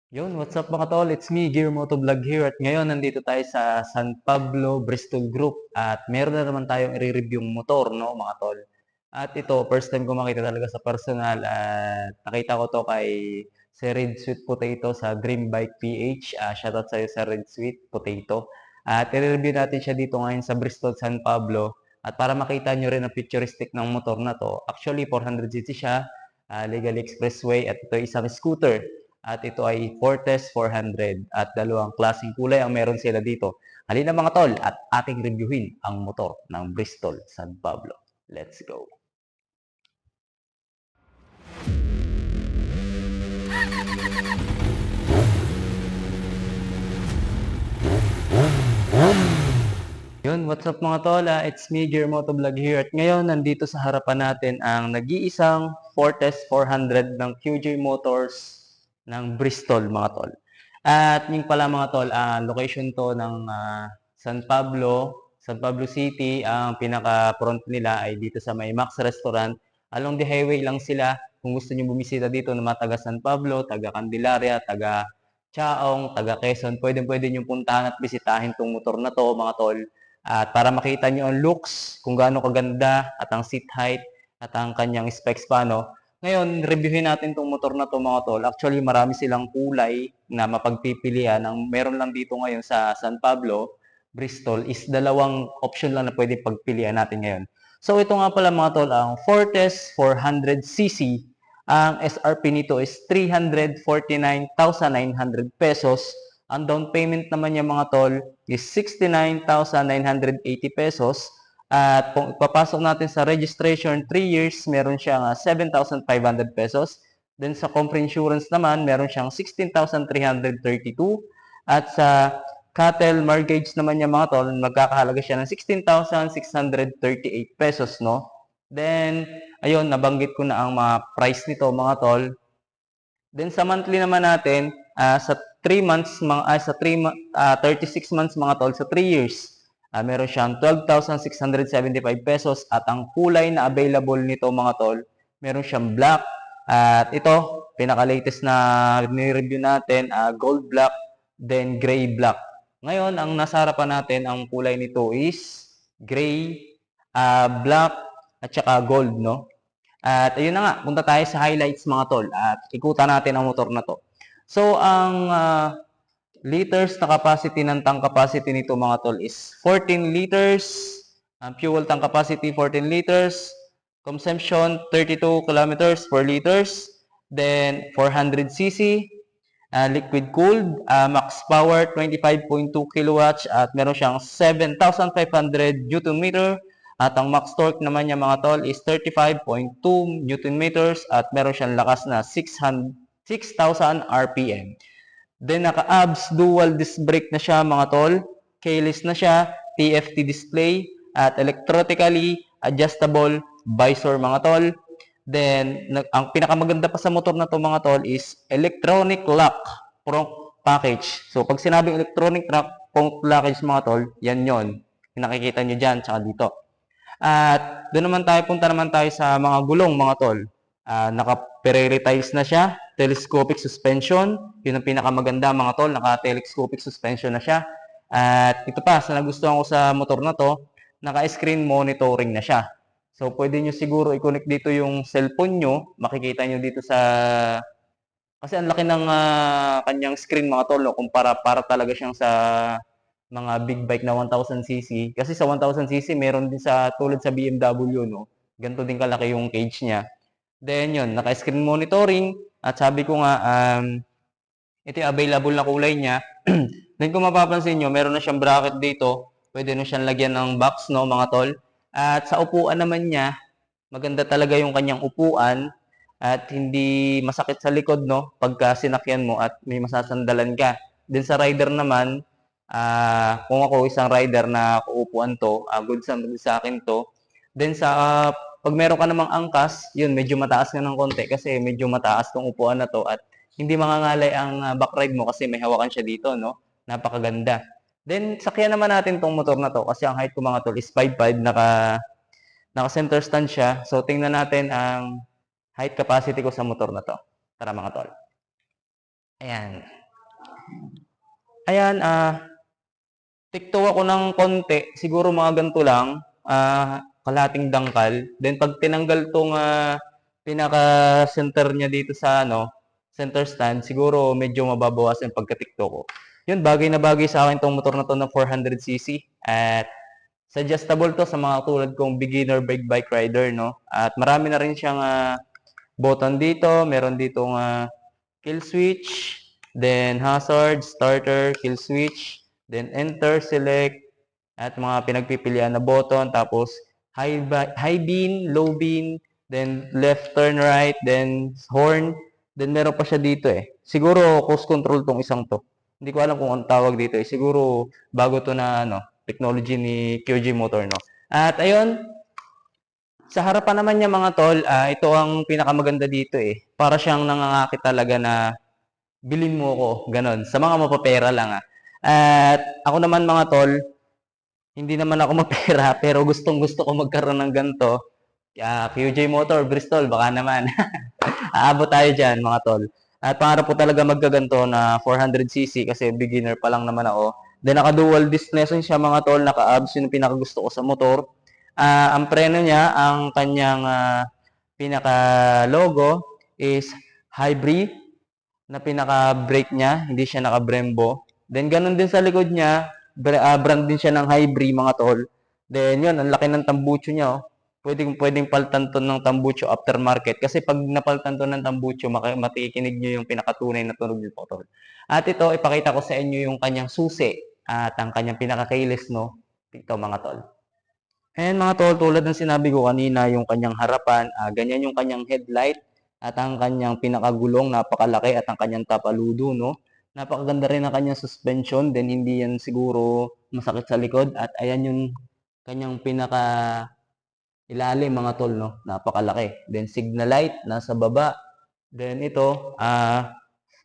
What's up mga tol? It's me, Gear Motovlog here at ngayon nandito tayo sa San Pablo, Bristol Group at meron na naman tayong i-review yung motor, no mga tol. At ito, first time ko makita talaga sa personal at nakita ko to kay Sir Red Sweet Potato sa Dream Bike PH. Shoutout sa'yo Sir Red Sweet Potato. At i-review natin siya dito ngayon sa Bristol, San Pablo. At para makita nyo rin ang futuristic ng motor na to, actually 400cc siya, legally expressway at ito isang scooter. At ito ay Fortes 400 at dalawang klaseng kulay ang meron sila dito. Halina mga tol at ating reviewin ang motor ng Bristol San Pablo. Let's go! What's up mga tol? It's me, Gear Motovlog here. At ngayon, nandito sa harapan natin ang nag-iisang Fortes 400 ng QJ Motors ng Bristol mga tol. At yung pala mga tol, location to ng San Pablo City. Ang pinaka-front nila ay dito sa may Max Restaurant. Along the highway lang sila. Kung gusto niyo bumisita dito ng mga taga San Pablo, taga Candelaria, taga Chaong, taga Quezon, pwede niyo puntahan at bisitahin tong motor na to mga tol. At para makita nyo ang looks, kung gaano kaganda, at ang seat height, at ang kanyang specs paano. Ngayon, reviewin natin itong motor na to mga tol. Actually, marami silang kulay na mapagpipilian. Ang meron lang dito ngayon sa San Pablo, Bristol, is dalawang option lang na pwede pagpilian natin ngayon. So, ito nga pala mga tol, ang Fortes 400cc. Ang SRP nito is 349,900 pesos. Ang down payment naman niya mga tol is 69,980 pesos. At kung ipapasok natin sa registration 3 years, meron siyang 7,500 pesos. Then sa comprehensive naman, meron siyang 16,332. At sa cattle mortgage naman niya mga tol, magkakahalaga siya ng 16,638 pesos, no? Then, ayun, nabanggit ko na ang mga price nito mga tol. Then sa monthly naman natin, sa 3 months, 36 months mga tol, sa 3 years, meron siyang 12,675 pesos at ang kulay na available nito mga tol, meron siyang black. At ito, pinaka-latest na ni-review natin, gold black, then gray black. Ngayon, ang nasa harapan natin, ang kulay nito is gray, black, at saka gold, no? At ayun na nga, punta tayo sa highlights mga tol at ikutan natin ang motor na to. So, ang liters na capacity ng tank capacity nito mga tol is 14 liters. Ang fuel tank capacity 14 liters. Consumption 32 kilometers per liters. Then 400cc. Liquid cooled. Max power 25.2 kilowatts at meron siyang 7,500 Newton meter. At ang max torque naman niya mga tol is 35.2 Newton meters at meron siyang lakas na 6,000 RPM. Then naka-ABS dual disc brake na siya mga tol. Keyless na siya, TFT display at electronically adjustable visor mga tol. Then ang pinakamaganda pa sa motor na to mga tol is electronic lock front package. So pag sinabing electronic lock front package mga tol, yan yon. Nakikita nyo dyan, tsaka dito. At doon naman tayo, punta naman tayo sa mga gulong mga tol. Naka-Pirelli tiles na siya, telescopic suspension, yun ang pinakamaganda mga tol, naka-telescopic suspension na siya. At ito pa, sa nagustuhan ko sa motor na to, naka-screen monitoring na siya. So pwede nyo siguro i-connect dito yung cellphone nyo, makikita nyo dito sa... Kasi ang laki ng kanyang screen mga tol, no? Kumpara para talaga siyang sa mga big bike na 1000cc. Kasi sa 1000cc, meron din sa tulad sa BMW, no? Ganito din kalaki yung cage niya. Then yun, naka-screen monitoring. At sabi ko nga, ito yung available na kulay niya. Then kung mapapansin nyo, meron na siyang bracket dito. Pwede na siyang lagyan ng box, no, mga tol. At sa upuan naman niya, maganda talaga yung kanyang upuan. At hindi masakit sa likod, no, pagka sinakyan mo at may masasandalan ka. Then sa rider naman, kung ako isang rider na uupuan to, good sa akin to. Then sa pag meron ka namang angkas, yun medyo mataas nga ng konti kasi medyo mataas tong upuan na to at hindi mangangalay ang back ride mo kasi may hawakan siya dito, no? Napakaganda. Then sakyan naman natin tong motor na to kasi ang height ko mga tol is 5'5", naka center stand siya. So tingnan natin ang height capacity ko sa motor na to. Tara mga tol. Ayan. Ayan, tiktok ako ng konti, siguro mga ganito lang, kalahating dangkal. Then pag tinanggal tong pinaka-center niya dito sa ano, center stand, siguro medyo mababawasan yung pagka-tiktok ko. Yun, bagay na bagay sa akin tong motor na to na 400cc at suggestible to sa mga tulad kong beginner bike rider, no? At marami na rin siyang button dito, meron ditong kill switch, then hazard, starter, kill switch, then enter, select, at mga pinagpipilian na button, tapos high beam, low beam, then left turn right, then horn, then meron pa siya dito eh. Siguro cruise control tong isang to. Hindi ko alam kung anong tawag dito eh. Siguro bago to na ano, technology ni QG Motor, no? At ayun, sa harapan naman niya mga tol, ito ang pinakamaganda dito eh. Para siyang nangangakit talaga na bilhin mo ko, ganon. Sa mga mapapera lang ah. At ako naman mga tol, hindi naman ako mapera, pero gustong gusto ko magkaroon ng ganito. QJ Motor, Bristol, baka naman. Aabot tayo dyan mga tol. At pangarap ko talaga magkaganto na 400cc kasi beginner pa lang naman ako. Then naka-dual disc na siya mga tol, naka-abs, yun yung pinakagusto ko sa motor. Ang preno niya, ang kanyang pinaka-logo is hybrid na pinaka-brake niya, hindi siya naka-Brembo. Then ganun din sa likod niya, brand din siya ng hybrid mga tol. Then yun, ang laki ng tambucho niya oh. Pwedeng palitan to ng tambucho aftermarket kasi pag napalitan to ng tambucho, matikinig nyo yung pinakatunay na tunog nito tol. At ito, ipakita ko sa inyo yung kanyang susi at ang kanyang pinaka-keyless no. Ito mga tol. And mga tol, tulad ng sinabi ko kanina, yung kanyang harapan, ganyan yung kanyang headlight at ang kanyang pinakagulong, napakalaki at ang kanyang tapaludo, no? Napakaganda rin ang kanyang suspension, then hindi yan siguro masakit sa likod at ayan yung kanyang pinaka ilalim mga tol, no? Napakalaki. Then signal light, nasa baba. Then ito,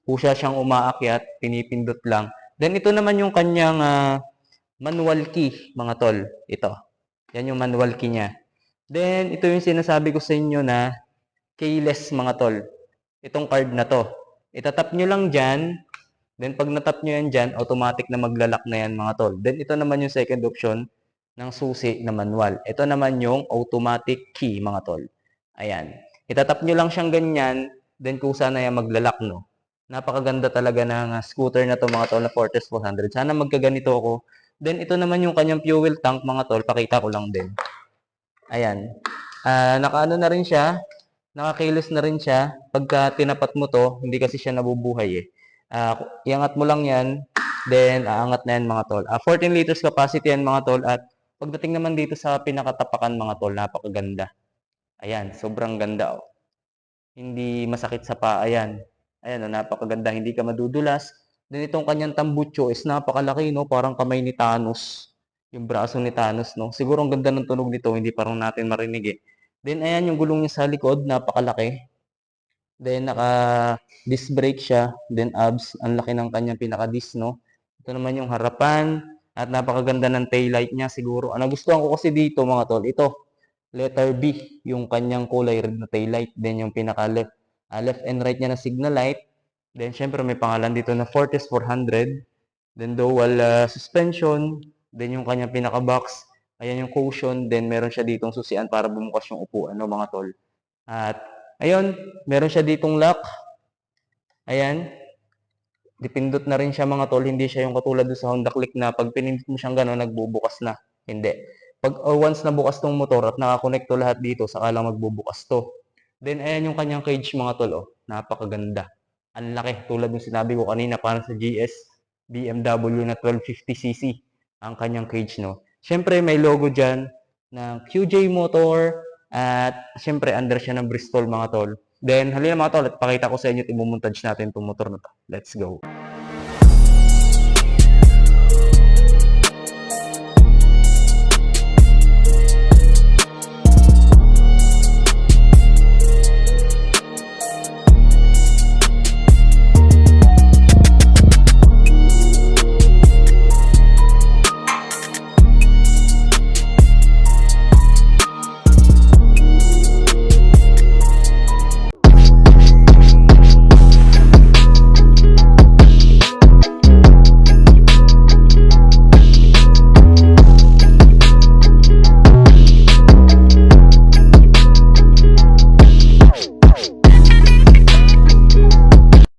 pusa siyang umaakyat, pinipindot lang. Then ito naman yung kanyang manual key, mga tol. Ito. Yan yung manual key niya. Then, ito yung sinasabi ko sa inyo na keyless mga tol. Itong card na to. Itatap nyo lang dyan. Then, pag natap nyo yan dyan, automatic na maglalak na yan mga tol. Then, ito naman yung second option ng susi na manual. Ito naman yung automatic key mga tol. Ayan. Itatap nyo lang siyang ganyan. Then, kung sana yan maglalak, no? Napakaganda talaga ng scooter na to mga tol na Fortis 400. Sana magkaganito ako. Then, ito naman yung kanyang fuel tank, mga tol. Pakita ko lang din. Ayan. Nakaano na rin siya. Nakakilos na rin siya. Pagka tinapat mo to, hindi kasi siya nabubuhay eh. Iangat mo lang yan. Then, aangat na yan, mga tol. 14 liters capacity yan, mga tol. At pagdating naman dito sa pinakatapakan, mga tol, napakaganda. Ayan, sobrang ganda oh. Hindi masakit sa paa yan. Ayan, napakaganda. Hindi ka madudulas. Then itong kanyang tambucho is napakalaki, no? Parang kamay ni Thanos. Yung braso ni Thanos, no? Siguro ang ganda ng tunog nito, hindi parang natin marinig eh. Then ayan yung gulong niya sa likod, napakalaki. Then naka-disc brake siya. Then abs, ang laki ng kanyang pinaka-disc, no? Ito naman yung harapan. At napakaganda ng taillight niya siguro. Ang nagustuhan ko kasi dito mga tol, ito, letter B, yung kanyang kulay red na taillight. Then yung pinaka-left left and right niya na signal light. Then, syempre, may pangalan dito na Fortis 400. Then, dual suspension. Then, yung kanyang pinaka-box. Ayan yung cushion. Then, meron siya ditong susian para bumukas yung upuan, no, mga tol. At, ayun, meron siya ditong lock. Ayan. Dipindot na rin siya, mga tol. Hindi siya yung katulad sa Honda Click na pag pinindot mo siyang gano'n, nagbubukas na. Hindi. Pag once na bukas tong motor at nakakonect to lahat dito, saka lang magbubukas to. Then, ayan yung kanyang cage mga tol. Oh. Napakaganda. Ang laki. Tulad ng sinabi ko kanina, para sa GS, BMW na 1250cc ang kanyang cage, no? Siyempre, may logo dyan ng QJ Motor at siyempre, under siya ng Bristol mga tol. Then, halina mga tol, at pakita ko sa inyo at imumontage natin itong motor na to. Let's go.